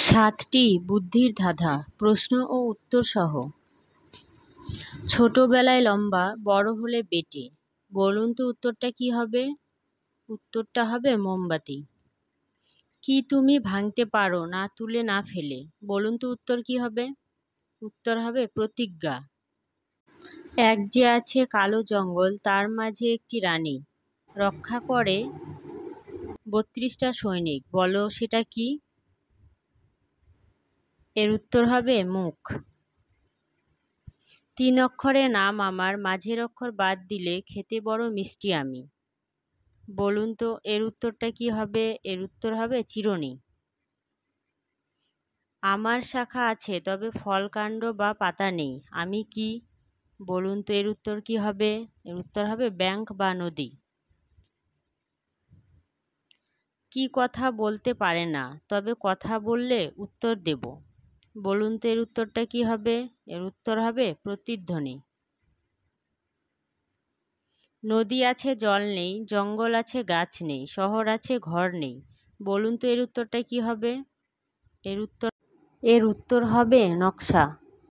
সাতটি বুদ্ধির ধাঁধা, প্রশ্ন ও উত্তর সহ। ছোটবেলায় লম্বা, বড় হলে বেটে। বলুন তো উত্তরটা কি হবে? উত্তরটা হবে মোমবাতি। কি তুমি ভাঙতে পারো না তুলে না ফেলে? বলুন তো উত্তর কি হবে? উত্তর হবে প্রতিজ্ঞা। এক যে আছে কালো জঙ্গল, তার মাঝে একটি রানী, রক্ষা করে ৩২টা সৈনিক। বলো সেটা কি? এর উত্তর হবে মুখ। তিন অক্ষরের নাম আমার, মাঝের অক্ষর বাদ দিলে খেতে বড় মিষ্টি আমি। বলুন তো এর উত্তরটা কি হবে? এর উত্তর হবে চিরুনি। আমার শাখা আছে তবে ফল কাণ্ড বা পাতা নেই, আমি কি? বলুন তো এর উত্তর কি হবে? এর উত্তর হবে ব্যাংক বা নদী। কি কথা বলতে পারে না, তবে কথা বললে উত্তর দেব? বলুন তো এর উত্তরটা কি হবে? এর উত্তর হবে প্রতিধ্বনি। নদী আছে জল নেই, জঙ্গল আছে গাছ নেই, শহর আছে ঘর নেই। বলুন তো এর উত্তরটা কি হবে? এর উত্তর হবে নকশা।